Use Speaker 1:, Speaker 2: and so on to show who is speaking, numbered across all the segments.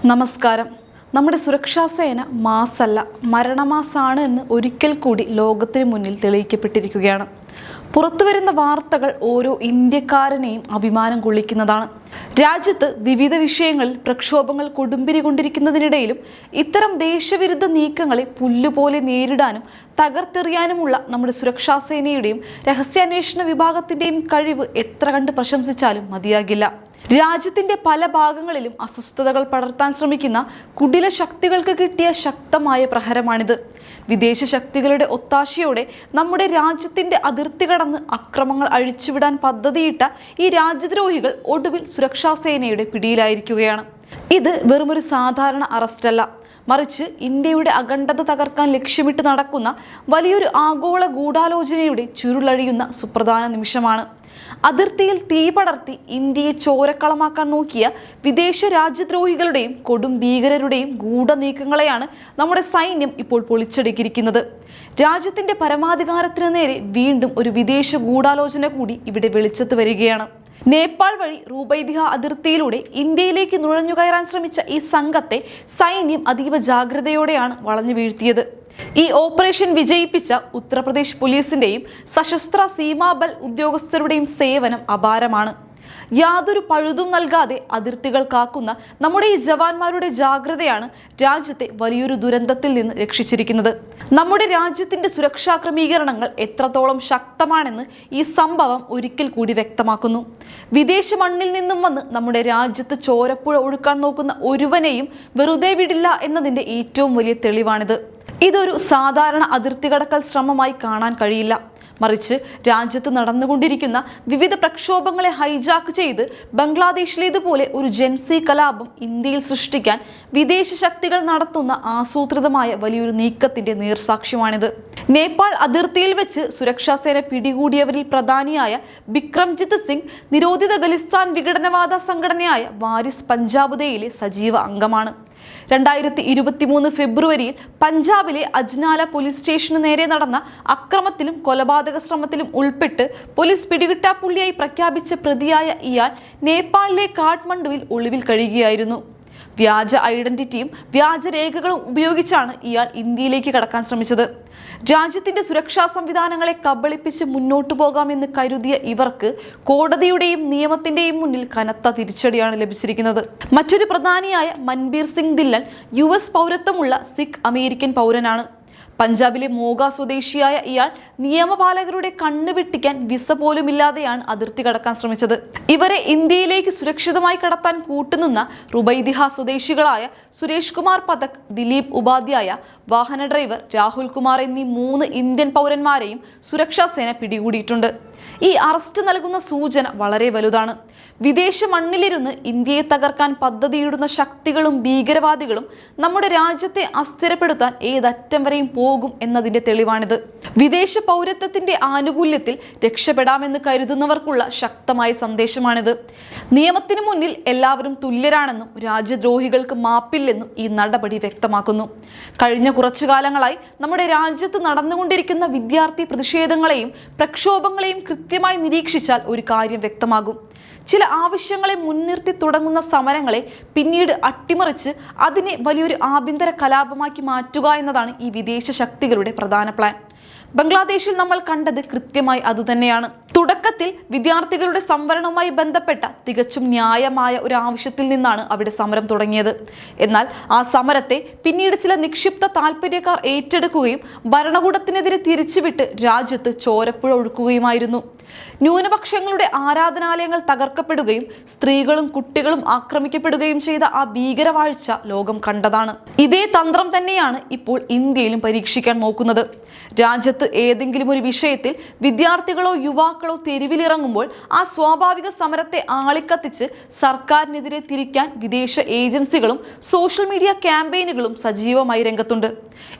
Speaker 1: നമസ്കാരം. നമ്മുടെ സുരക്ഷാ സേന മാസല്ല, മരണമാസാണ് എന്ന് ഒരിക്കൽ കൂടി ലോകത്തിന് മുന്നിൽ തെളിയിക്കപ്പെട്ടിരിക്കുകയാണ്. പുറത്തുവരുന്ന വാർത്തകൾ ഓരോ ഇന്ത്യക്കാരനെയും അഭിമാനം കൊള്ളിക്കുന്നതാണ്. രാജ്യത്ത് വിവിധ വിഷയങ്ങളിൽ പ്രക്ഷോഭങ്ങൾ കൊടുമ്പിരി കൊണ്ടിരിക്കുന്നതിനിടയിലും ഇത്തരം ദേശവിരുദ്ധ നീക്കങ്ങളെ പുല്ലുപോലെ നേരിടാനും തകർത്തെറിയാനുമുള്ള നമ്മുടെ സുരക്ഷാ സേനയുടെയും രഹസ്യാന്വേഷണ വിഭാഗത്തിന്റെയും കഴിവ് എത്ര കണ്ട് പ്രശംസിച്ചാലും മതിയാകില്ല. രാജ്യത്തിന്റെ പല ഭാഗങ്ങളിലും അസ്വസ്ഥതകൾ പടർത്താൻ ശ്രമിക്കുന്ന കുടില ശക്തികൾക്ക് കിട്ടിയ ശക്തമായ പ്രഹരമാണിത്. വിദേശ ശക്തികളുടെ ഒത്താശയോടെ നമ്മുടെ രാജ്യത്തിന്റെ അതിർത്തി കടന്ന് അക്രമങ്ങൾ അഴിച്ചുവിടാൻ പദ്ധതിയിട്ട ഈ രാജ്യദ്രോഹികൾ ഒടുവിൽ സുരക്ഷാ സേനയുടെ പിടിയിലായിരിക്കുകയാണ്. ഇത് വെറുമൊരു സാധാരണ അറസ്റ്റല്ല, മറിച്ച് ഇന്ത്യയുടെ അഖണ്ഡത തകർക്കാൻ ലക്ഷ്യമിട്ട് നടക്കുന്ന വലിയൊരു ആഗോള ഗൂഢാലോചനയുടെ ചുരുളഴിയുന്ന സുപ്രധാന നിമിഷമാണ്. അതിർത്തിയിൽ തീ പടർത്തി ഇന്ത്യയെ ചോരക്കളമാക്കാൻ നോക്കിയ വിദേശ രാജ്യദ്രോഹികളുടെയും കൊടും ഭീകരരുടെയും ഗൂഢനീക്കങ്ങളെയാണ് നമ്മുടെ സൈന്യം ഇപ്പോൾ പൊളിച്ചടുക്കിയിരിക്കുന്നത്. രാജ്യത്തിന്റെ പരമാധികാരത്തിന് നേരെ വീണ്ടും ഒരു വിദേശ ഗൂഢാലോചന കൂടി ഇവിടെ വെളിച്ചത്ത് വരികയാണ്. നേപ്പാൾ വഴി റൂബൈദിഹ അതിർത്തിയിലൂടെ ഇന്ത്യയിലേക്ക് നുഴഞ്ഞുകയറാൻ ശ്രമിച്ച ഈ സംഘത്തെ സൈന്യം അതീവ ജാഗ്രതയോടെയാണ് വളഞ്ഞു വീഴ്ത്തിയത്. ഈ ഓപ്പറേഷൻ വിജയിപ്പിച്ച ഉത്തർപ്രദേശ് പോലീസിന്റെയും സശസ്ത്ര സീമാബൽ ഉദ്യോഗസ്ഥരുടെയും സേവനം അപാരമാണ്. യാതൊരു പഴുതും നൽകാതെ അതിർത്തികൾ കാക്കുന്ന നമ്മുടെ ഈ ജവാന്മാരുടെ ജാഗ്രതയാണ് രാജ്യത്തെ വലിയൊരു ദുരന്തത്തിൽ നിന്ന് രക്ഷിച്ചിരിക്കുന്നത്. നമ്മുടെ രാജ്യത്തിന്റെ സുരക്ഷാ ക്രമീകരണങ്ങൾ എത്രത്തോളം ശക്തമാണെന്ന് ഈ സംഭവം ഒരിക്കൽ കൂടി വ്യക്തമാക്കുന്നു. വിദേശ മണ്ണിൽ നിന്നും വന്ന് നമ്മുടെ രാജ്യത്ത് ചോരപ്പുഴ ഒഴുക്കാൻ നോക്കുന്ന ഒരുവനെയും വെറുതെ വിടില്ല എന്നതിന്റെ ഏറ്റവും വലിയ തെളിവാണിത്. ഇതൊരു സാധാരണ അതിർത്തി കടക്കൽ ശ്രമമായി കാണാൻ കഴിയില്ല, മറിച്ച് രാജ്യത്ത് നടന്നുകൊണ്ടിരിക്കുന്ന വിവിധ പ്രക്ഷോഭങ്ങളെ ഹൈജാക്ക് ചെയ്ത് ബംഗ്ലാദേശിലേതുപോലെ ഒരു ജൻസി കലാപം ഇന്ത്യയിൽ സൃഷ്ടിക്കാൻ വിദേശ ശക്തികൾ നടത്തുന്ന ആസൂത്രിതമായ വലിയൊരു നീക്കത്തിന്റെ നേർസാക്ഷ്യമാണിത്. നേപ്പാൾ അതിർത്തിയിൽ വെച്ച് സുരക്ഷാ സേന പിടികൂടിയവരിൽ പ്രധാനിയായ ബിക്രംജിത്ത് സിംഗ് നിരോധിത ഖലിസ്ഥാൻ വിഘടനവാദ സംഘടനയായ വാരിസ് പഞ്ചാബുദയിലെ സജീവ അംഗമാണ്. 2023 ഫെബ്രുവരിയിൽ പഞ്ചാബിലെ അജ്നാല പോലീസ് സ്റ്റേഷന് നേരെ നടന്ന അക്രമത്തിലും കൊലപാതക ശ്രമത്തിലും ഉൾപ്പെട്ട് പോലീസ് പിടികിട്ടാപ്പുള്ളിയായി പ്രഖ്യാപിച്ച പ്രതിയായ ഇയാൾ നേപ്പാളിലെ കാഠ്മണ്ഡുവിൽ ഒളിവിൽ കഴിയുകയായിരുന്നു. വ്യാജ ഐഡന്റിറ്റിയും വ്യാജരേഖകളും ഉപയോഗിച്ചാണ് ഇയാൾ ഇന്ത്യയിലേക്ക് കടക്കാൻ ശ്രമിച്ചത്. രാജ്യത്തിന്റെ സുരക്ഷാ സംവിധാനങ്ങളെ കബളിപ്പിച്ച് മുന്നോട്ടു പോകാമെന്ന് കരുതിയ ഇവർക്ക് കോടതിയുടെയും നിയമത്തിന്റെയും മുന്നിൽ കനത്ത തിരിച്ചടിയാണ് ലഭിച്ചിരിക്കുന്നത്. മറ്റൊരു പ്രധാനിയായ മൻബീർ സിംഗ് ദില്ലൻ US പൗരത്വമുള്ള സിഖ് അമേരിക്കൻ പൗരനാണ്. പഞ്ചാബിലെ മോഗ സ്വദേശിയായ ഇയാൾ നിയമപാലകരുടെ കണ്ണ് വെട്ടിക്കാൻ വിസ പോലുമില്ലാതെയാണ് അതിർത്തി കടക്കാൻ ശ്രമിച്ചത്. ഇവരെ ഇന്ത്യയിലേക്ക് സുരക്ഷിതമായി കടത്താൻ കൂട്ടുനിന്ന റുബൈദിഹ സ്വദേശികളായ സുരേഷ് കുമാർ പഥക്, ദിലീപ് ഉപാധ്യായ, വാഹന ഡ്രൈവർ രാഹുൽ കുമാർ എന്നീ 3 ഇന്ത്യൻ പൗരന്മാരെയും സുരക്ഷാ സേന പിടികൂടിയിട്ടുണ്ട്. ഈ അറസ്റ്റ് നൽകുന്ന സൂചന വളരെ വലുതാണ്. വിദേശ മണ്ണിലിരുന്ന് ഇന്ത്യയെ തകർക്കാൻ പദ്ധതിയിടുന്ന ശക്തികളും ഭീകരവാദികളും നമ്മുടെ രാജ്യത്തെ അസ്ഥിരപ്പെടുത്താൻ ഏതറ്റം വരെയും പോകും എന്നതിന്റെ തെളിവാണിത്. വിദേശ പൗരത്വത്തിന്റെ ആനുകൂല്യത്തിൽ രക്ഷപ്പെടാമെന്ന് കരുതുന്നവർക്കുള്ള ശക്തമായ സന്ദേശമാണിത്. നിയമത്തിന് മുന്നിൽ എല്ലാവരും തുല്യരാണെന്നും രാജ്യദ്രോഹികൾക്ക് മാപ്പില്ലെന്നും ഈ നടപടി വ്യക്തമാക്കുന്നു. കഴിഞ്ഞ കുറച്ചു കാലങ്ങളായി നമ്മുടെ രാജ്യത്ത് നടന്നുകൊണ്ടിരിക്കുന്ന വിദ്യാർത്ഥി പ്രതിഷേധങ്ങളെയും പ്രക്ഷോഭങ്ങളെയും കൃത്യമായി നിരീക്ഷിച്ചാൽ ഒരു കാര്യം വ്യക്തമാകും. ചില ആവശ്യങ്ങളെ മുൻനിർത്തി തുടങ്ങുന്ന സമരങ്ങളെ പിന്നീട് അട്ടിമറിച്ച് അതിനെ വലിയൊരു ആഭ്യന്തര കലാപമാക്കി മാറ്റുക എന്നതാണ് ഈ വിദേശ ശക്തികളുടെ പ്രധാന പ്ലാൻ. ബംഗ്ലാദേശിൽ നമ്മൾ കണ്ടത് കൃത്യമായി അതുതന്നെയാണ്. തുടക്കത്തിൽ വിദ്യാർത്ഥികളുടെ സംവരണവുമായി ബന്ധപ്പെട്ട തികച്ചും ന്യായമായ ഒരു ആവശ്യത്തിൽ നിന്നാണ് അവിടെ സമരം തുടങ്ങിയത്. എന്നാൽ ആ സമരത്തെ പിന്നീട് ചില നിക്ഷിപ്ത താല്പര്യക്കാർ ഏറ്റെടുക്കുകയും ഭരണകൂടത്തിനെതിരെ തിരിച്ചുവിട്ട് രാജ്യത്ത് ചോരപ്പുഴ ഒഴുക്കുകയുമായിരുന്നു. ന്യൂനപക്ഷങ്ങളുടെ ആരാധനാലയങ്ങൾ തകർക്കപ്പെടുകയും സ്ത്രീകളും കുട്ടികളും ആക്രമിക്കപ്പെടുകയും ചെയ്ത ആ ഭീകരവാഴ്ച ലോകം കണ്ടതാണ്. ഇതേ തന്ത്രം തന്നെയാണ് ഇപ്പോൾ ഇന്ത്യയിലും പരീക്ഷിക്കാൻ നോക്കുന്നത്. രാജ്യത്ത് ഏതെങ്കിലും ഒരു വിഷയത്തിൽ വിദ്യാർത്ഥികളോ യുവാക്കളോ തെരുവിലിറങ്ങുമ്പോൾ ആ സ്വാഭാവിക സമരത്തെ ആളിക്കത്തിച്ച് സർക്കാരിനെതിരെ തിരിക്കാൻ വിദേശ ഏജൻസികളും സോഷ്യൽ മീഡിയ ക്യാമ്പയിനുകളും സജീവമായി രംഗത്തുണ്ട്.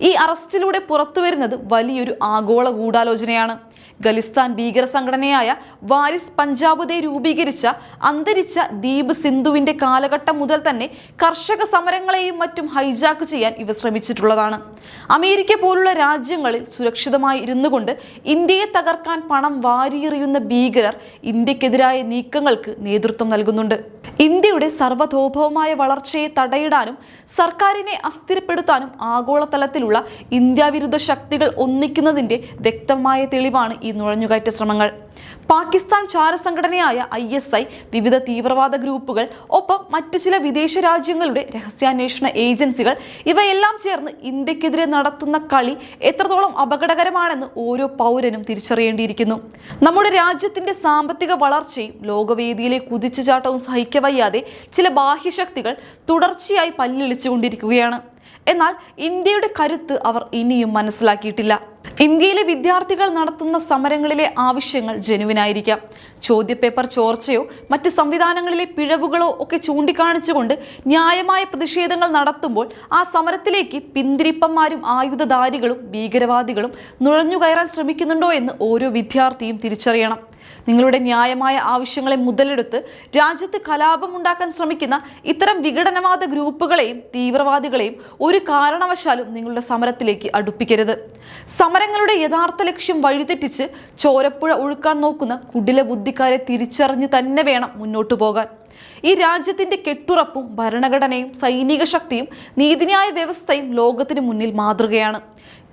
Speaker 1: ഈ അറസ്റ്റിലൂടെ പുറത്തുവരുന്നത് വലിയൊരു ആഗോള ഗൂഢാലോചനയാണ്. ഖലിസ്ഥാൻ ഭീകര സംഘടനയായ വാരിസ് പഞ്ചാബുദെ രൂപീകരിച്ച അന്തരിച്ച ദീപ് സിന്ധുവിന്റെ കാലഘട്ടം മുതൽ തന്നെ കർഷക സമരങ്ങളെയും മറ്റും ഹൈജാക്ക് ചെയ്യാൻ ഇവർ ശ്രമിച്ചിട്ടുള്ളതാണ്. അമേരിക്ക പോലുള്ള രാജ്യങ്ങളിൽ സുരക്ഷിതമായി ഇരുന്നുകൊണ്ട് ഇന്ത്യയെ തകർക്കാൻ പണം വാരിയെറിയുന്ന ഭീകരർ ഇന്ത്യക്കെതിരായ നീക്കങ്ങൾക്ക് നേതൃത്വം നൽകുന്നുണ്ട്. ഇന്ത്യയുടെ സർവ്വതോഭവമായ വളർച്ചയെ തടയിടാനും സർക്കാരിനെ അസ്ഥിരപ്പെടുത്താനും ആഗോളതലത്തിലുള്ള ഇന്ത്യാവിരുദ്ധ ശക്തികൾ ഒന്നിക്കുന്നതിന്റെ വ്യക്തമായ തെളിവാണ് ഈ നുഴഞ്ഞുകയറ്റ ശ്രമങ്ങൾ. പാകിസ്ഥാൻ ചാരസംഘടനയായ ISI, വിവിധ തീവ്രവാദ ഗ്രൂപ്പുകൾ, ഒപ്പം മറ്റു ചില വിദേശ രാജ്യങ്ങളുടെ രഹസ്യാന്വേഷണ ഏജൻസികൾ ഇവയെല്ലാം ചേർന്ന് ഇന്ത്യക്കെതിരെ നടത്തുന്ന കളി എത്രത്തോളം അപകടകരമാണെന്ന് ഓരോ പൗരനും തിരിച്ചറിയേണ്ടിയിരിക്കുന്നു. നമ്മുടെ രാജ്യത്തിന്റെ സാമ്പത്തിക വളർച്ചയും ലോകവേദിയിലെ കുതിച്ചുചാട്ടവും സഹിക്കവയ്യാതെ ചില ബാഹ്യശക്തികൾ തുടർച്ചയായി പല്ലിളിച്ചുകൊണ്ടിരിക്കുകയാണ്. എന്നാൽ ഇന്ത്യയുടെ കരുത്ത് അവർ ഇനിയും മനസ്സിലാക്കിയിട്ടില്ല. ഇന്ത്യയിലെ വിദ്യാർത്ഥികൾ നടത്തുന്ന സമരങ്ങളിലെ ആവശ്യങ്ങൾ ജനുവിനായിരിക്കാം. ചോദ്യപേപ്പർ ചോർച്ചയോ മറ്റ് സംവിധാനങ്ങളിലെ പിഴവുകളോ ഒക്കെ ചൂണ്ടിക്കാണിച്ചുകൊണ്ട് ന്യായമായ പ്രതിഷേധങ്ങൾ നടത്തുമ്പോൾ ആ സമരത്തിലേക്ക് പിന്തിരിപ്പന്മാരും ആയുധധാരികളും ഭീകരവാദികളും നുഴഞ്ഞുകയറാൻ ശ്രമിക്കുന്നുണ്ടോ എന്ന് ഓരോ വിദ്യാർത്ഥിയും തിരിച്ചറിയണം. നിങ്ങളുടെ ന്യായമായ ആവശ്യങ്ങളെ മുതലെടുത്ത് രാജ്യത്ത് കലാപമുണ്ടാക്കാൻ ശ്രമിക്കുന്ന ഇത്തരം വിഘടനവാദ ഗ്രൂപ്പുകളെയും തീവ്രവാദികളെയും ഒരു കാരണവശാലും നിങ്ങളുടെ സമരത്തിലേക്ക് അടുപ്പിക്കരുത്. സമരങ്ങളുടെ യഥാർത്ഥ ലക്ഷ്യം വഴിതെറ്റിച്ച് ചോരപ്പുഴ ഒഴുക്കാൻ നോക്കുന്ന കുടില ബുദ്ധിക്കാരെ തിരിച്ചറിഞ്ഞ് തന്നെ വേണം മുന്നോട്ടു പോകാൻ. ഈ രാജ്യത്തിന്റെ കെട്ടുറപ്പും ഭരണഘടനയും സൈനിക ശക്തിയും നീതിന്യായ വ്യവസ്ഥയും ലോകത്തിന് മുന്നിൽ മാതൃകയാണ്.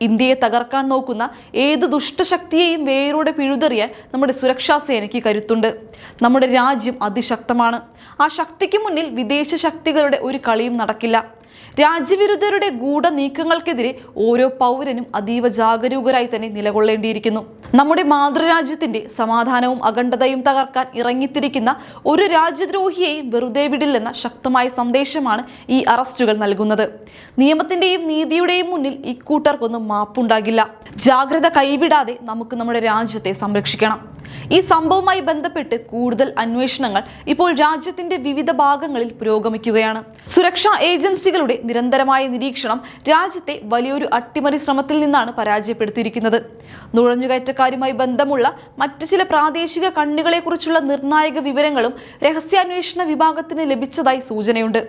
Speaker 1: ഇന്ത്യയെ തകർക്കാൻ നോക്കുന്ന ഏത് ദുഷ്ടശക്തിയെയും വേരോടെ പിഴുതെറിയാൻ നമ്മുടെ സുരക്ഷാ സേനയ്ക്ക് കരുത്തുണ്ട്. നമ്മുടെ രാജ്യം അതിശക്തമാണ്. ആ ശക്തിക്ക് മുന്നിൽ വിദേശ ശക്തികളുടെ ഒരു കളിയും നടക്കില്ല. രാജ്യവിരുദ്ധരുടെ ഗൂഢനീക്കങ്ങൾക്കെതിരെ ഓരോ പൗരനും അതീവ ജാഗരൂകരായി തന്നെ നിലകൊള്ളേണ്ടിയിരിക്കുന്നു. നമ്മുടെ മാതൃരാജ്യത്തിന്റെ സമാധാനവും അഖണ്ഡതയും തകർക്കാൻ ഇറങ്ങിത്തിരിക്കുന്ന ഒരു രാജ്യദ്രോഹിയെയും വെറുതെ വിടില്ലെന്ന ശക്തമായ സന്ദേശമാണ് ഈ അറസ്റ്റുകൾ നൽകുന്നത്. നിയമത്തിന്റെയും നീതിയുടെയും മുന്നിൽ ഇക്കൂട്ടർക്കൊന്നും മാപ്പുണ്ടാകില്ല. ജാഗ്രത കൈവിടാതെ നമുക്ക് നമ്മുടെ രാജ്യത്തെ സംരക്ഷിക്കണം. ഈ സംഭവവുമായി ബന്ധപ്പെട്ട് കൂടുതൽ അന്വേഷണങ്ങൾ ഇപ്പോൾ രാജ്യത്തിന്റെ വിവിധ ഭാഗങ്ങളിൽ പുരോഗമിക്കുകയാണ്. സുരക്ഷാ ഏജൻസികളുടെ നിരന്തരമായ നിരീക്ഷണം രാജ്യത്തെ വലിയൊരു അട്ടിമറി ശ്രമത്തിൽ നിന്നാണ് പരാജയപ്പെടുത്തിയിരിക്കുന്നത്. നുഴഞ്ഞുകയറ്റക്കാരുമായി ബന്ധമുള്ള മറ്റു ചില പ്രാദേശിക കണ്ണികളെക്കുറിച്ചുള്ള നിർണായക വിവരങ്ങളും രഹസ്യാന്വേഷണ വിഭാഗത്തിന് ലഭിച്ചതായി സൂചനയുണ്ട്.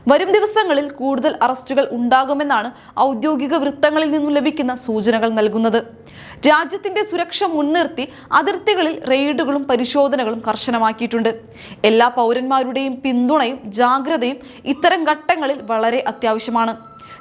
Speaker 1: വരും ദിവസങ്ങളിൽ കൂടുതൽ അറസ്റ്റുകൾ ഉണ്ടാകുമെന്നാണ് ഔദ്യോഗിക വൃത്തങ്ങളിൽ നിന്നും ലഭിക്കുന്ന സൂചനകൾ നൽകുന്നത്. രാജ്യത്തിന്റെ സുരക്ഷ മുൻനിർത്തി അതിർത്തികളിൽ റെയ്ഡുകളും പരിശോധനകളും കർശനമാക്കിയിട്ടുണ്ട്. എല്ലാ പൗരന്മാരുടെയും പിന്തുണയും ജാഗ്രതയും ഇത്തരം ഘട്ടങ്ങളിൽ വളരെ അത്യാവശ്യമാണ്.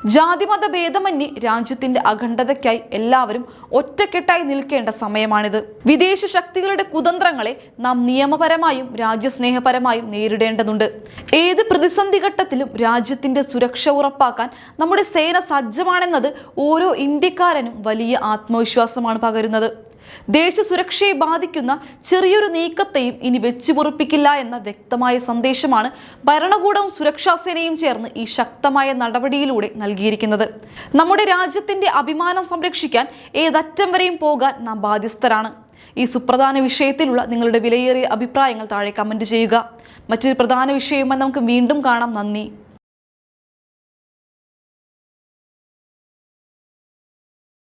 Speaker 1: ജാതിമത ഭേദമന്യേ രാജ്യത്തിന്റെ അഖണ്ഡതയ്ക്കായി എല്ലാവരും ഒറ്റക്കെട്ടായി നിൽക്കേണ്ട സമയമാണിത്. വിദേശ ശക്തികളുടെ കുതന്ത്രങ്ങളെ നാം നിയമപരമായും രാജ്യസ്നേഹപരമായും നേരിടേണ്ടതുണ്ട്. ഏത് പ്രതിസന്ധി ഘട്ടത്തിലും രാജ്യത്തിന്റെ സുരക്ഷ ഉറപ്പാക്കാൻ നമ്മുടെ സേന സജ്ജമാണെന്നത് ഓരോ ഇന്ത്യക്കാരനും വലിയ ആത്മവിശ്വാസമാണ് പകരുന്നത്. ദേശസുരക്ഷയെ ബാധിക്കുന്ന ചെറിയൊരു നീക്കത്തെയും ഇനി വെച്ചുപൊറുപ്പിക്കില്ല എന്ന വ്യക്തമായ സന്ദേശമാണ് ഭരണകൂടവും സുരക്ഷാ സേനയും ചേർന്ന് ഈ ശക്തമായ നടപടിയിലൂടെ നൽകിയിരിക്കുന്നത്. നമ്മുടെ രാജ്യത്തിന്റെ അഭിമാനം സംരക്ഷിക്കാൻ ഏതറ്റം വരെയും പോകാൻ നാം ബാധ്യസ്ഥരാണ്. ഈ സുപ്രധാന വിഷയത്തിലുള്ള നിങ്ങളുടെ വിലയേറിയ അഭിപ്രായങ്ങൾ താഴെ കമന്റ് ചെയ്യുക. മറ്റൊരു പ്രധാന വിഷയവുമായി നമുക്ക് വീണ്ടും കാണാം. നന്ദി.